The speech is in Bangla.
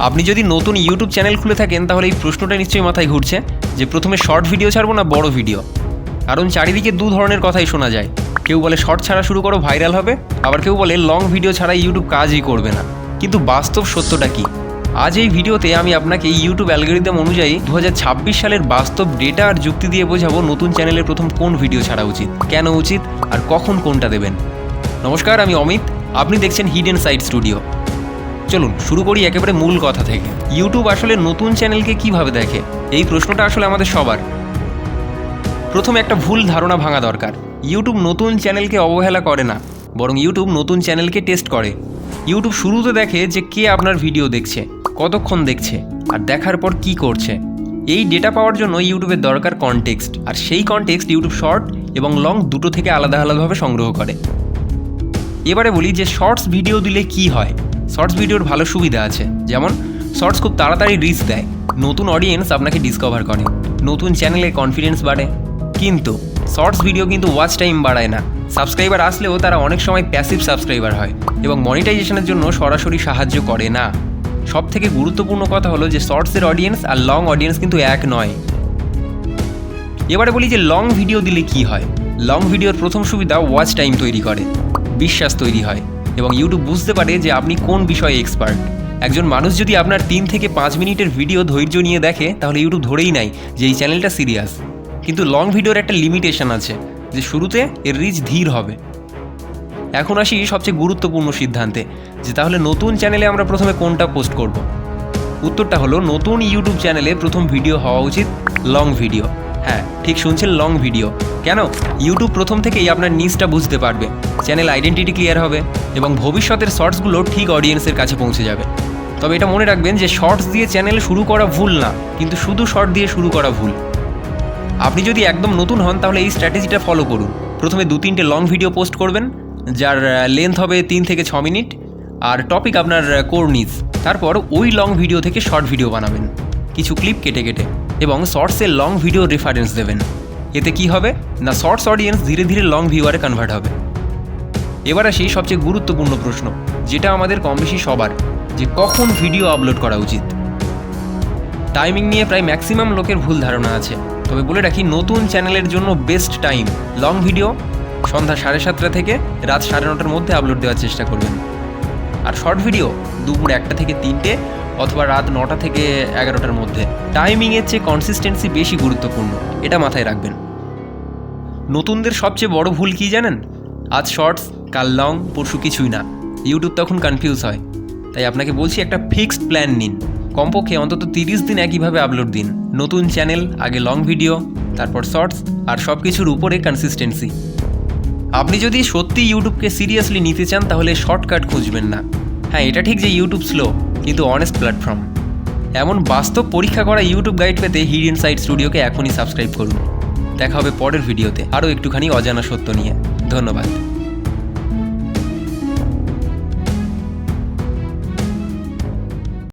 আপনি যদি নতুন ইউটিউব চ্যানেল খুলে থাকেন তাহলে এই প্রশ্নটা নিশ্চয়ই মাথায় ঘুরছে যে প্রথমে শর্ট ভিডিও ছাড়বো না বড় ভিডিও। কারণ চারিদিকে দু ধরনের কথাই শোনা যায়। কেউ বলে শর্ট ছাড়া শুরু করো, ভাইরাল হবে, আবার কেউ বলে লং ভিডিও ছাড়া ইউটিউব কাজই করবে না। কিন্তু বাস্তব সত্যটা কি? আজ এই ভিডিওতে আমি আপনাকে ইউটিউব অ্যালগরিদম অনুযায়ী 2026 সালের বাস্তব ডেটা আর যুক্তি দিয়ে বোঝাবো নতুন চ্যানেলের প্রথম কোন ভিডিও ছাড়া উচিত, কেন উচিত আর কখন কোনটা দেবেন। নমস্কার, আমি অমিত, আপনি দেখছেন হিডেন সাইড স্টুডিও। চলুন শুরু করি একেবারে মূল কথা থেকে। ইউটিউব আসলে নতুন চ্যানেলকে কিভাবে দেখে? এই প্রশ্নটা আসলে আমাদের সবার। প্রথমে একটা ভুল ধারণা ভাঙা দরকার। ইউটিউব নতুন চ্যানেলকে অবহেলা করে না, বরং ইউটিউব নতুন চ্যানেলকে টেস্ট করে। ইউটিউব শুরুতে দেখে যে কে আপনার ভিডিও দেখছে, কতক্ষণ দেখছে আর দেখার পর কি করছে। এই ডেটা পাওয়ার জন্য ইউটিউবের দরকার কনটেক্সট, আর সেই কনটেক্সট ইউটিউব শর্ট এবং লং দুটো থেকে আলাদা আলাদাভাবে সংগ্রহ করে। এবারে বলি যে শর্টস ভিডিও দিলে কি হয়। শর্টস ভিডিওর ভালো সুবিধা আছে, যেমন শর্টস খুব তাড়াতাড়ি রিচ দেয়, নতুন অডিয়েন্স আপনাকে ডিসকভার করে, নতুন চ্যানেলে কনফিডেন্স বাড়ে। কিন্তু শর্টস ভিডিও কিন্তু ওয়াচ টাইম বাড়ায় না। সাবস্ক্রাইবার আসলেও তারা অনেক সময় প্যাসিভ সাবস্ক্রাইবার হয় এবং মনিটাইজেশনের জন্য সরাসরি সাহায্য করে না। সব থেকে গুরুত্বপূর্ণ কথা হলো যে শর্টসের অডিয়েন্স আর লং অডিয়েন্স কিন্তু এক নয়। এবারে বলি যে লং ভিডিও দিলে কি হয়। লং ভিডিওর প্রথম সুবিধা ওয়াচ টাইম তৈরি করে, বিশ্বাস তৈরি হয় এবং ইউটিউব বুঝতে পারে যে আপনি কোন বিষয়ে এক্সপার্ট। একজন মানুষ যদি আপনার 3 থেকে 5 মিনিটের ভিডিও ধৈর্য নিয়ে দেখে তাহলে ইউটিউব ধরেই নেয় যে এই চ্যানেলটা সিরিয়াস। কিন্তু লং ভিডিওর একটা লিমিটেশন আছে, যে শুরুতে এর রিচ ধীর হবে। এখন আসি সবচেয়ে গুরুত্বপূর্ণ সিদ্ধান্তে, যে তাহলে নতুন চ্যানেলে আমরা প্রথমে কোনটা পোস্ট করব। উত্তরটা হলো নতুন ইউটিউব চ্যানেলে প্রথম ভিডিও হওয়া উচিত লং ভিডিও। হ্যাঁ, ঠিক শুনছেন, লং ভিডিও। কেন? ইউটিউব প্রথম থেকেই আপনার নিচটা বুঝতে পারবে, চ্যানেল আইডেন্টিটি ক্লিয়ার হবে এবং ভবিষ্যতের শর্টসগুলো ঠিক অডিয়েন্সের কাছে পৌঁছে যাবে। তবে এটা মনে রাখবেন যে শর্টস দিয়ে চ্যানেল শুরু করা ভুল না, কিন্তু শুধু শর্ট দিয়ে শুরু করা ভুল। আপনি যদি একদম নতুন হন তাহলে এই স্ট্র্যাটেজিটা ফলো করুন। প্রথমে 2-3টে লং ভিডিও পোস্ট করবেন, যার লেন্থ হবে 3 থেকে 6 মিনিট আর টপিক আপনার কোর নিজ। তারপর ওই লং ভিডিও থেকে শর্ট ভিডিও বানাবেন, কিছু ক্লিপ কেটে কেটে, এবং শর্টসের লং ভিডিও রেফারেন্স দেবেন। এতে কি হবে না, শর্টস অডিয়েন্স ধীরে ধীরে লং ভিউয়ারে কনভার্ট হবে। এবার আসি সবচেয়ে গুরুত্বপূর্ণ প্রশ্ন, যেটা আমাদের কম বেশি সবার, যে কখন ভিডিও আপলোড করা উচিত। টাইমিং নিয়ে প্রায় ম্যাক্সিমাম লোকের ভুল ধারণা আছে। তবে বলে রাখি, নতুন চ্যানেলের জন্য বেস্ট টাইম লং ভিডিও সন্ধ্যা 7:30 থেকে রাত 9:30 মধ্যে আপলোড দেওয়ার চেষ্টা করবেন। আর শর্ট ভিডিও দুপুর 1টা থেকে 3টে অথবা রাত 9টা থেকে 11টার মধ্যে। টাইমিংয়ের চেয়ে কনসিস্টেন্সি বেশি গুরুত্বপূর্ণ, এটা মাথায় রাখবেন। নতুনদের সবচেয়ে বড় ভুল কি জানেন? আজ শর্টস, কাল লং, পরশু কিছুই না। ইউটিউব তখন কনফিউজ হয়। তাই আপনাকে বলছি, একটা ফিক্সড প্ল্যান নিন। কমপক্ষে অন্তত 30 দিন একইভাবে আপলোড দিন। নতুন চ্যানেল, আগে লং ভিডিও, তারপর শর্টস, আর সব কিছুর উপরে কনসিস্টেন্সি। আপনি যদি সত্যি ইউটিউবকে সিরিয়াসলি নিতে চান তাহলে শর্টকাট খুঁজবেন না। হ্যাঁ, এটা ঠিক যে ইউটিউব স্লো, কিন্তু অনেস্ট প্ল্যাটফর্ম। এমন বাস্তব পরীক্ষা করা ইউটিউব গাইড পেতে হিডেন সাইড স্টুডিওকে এখনই সাবস্ক্রাইব করুন। দেখা হবে পরের ভিডিওতে আরও একটুখানি অজানা সত্য নিয়ে। ধন্যবাদ।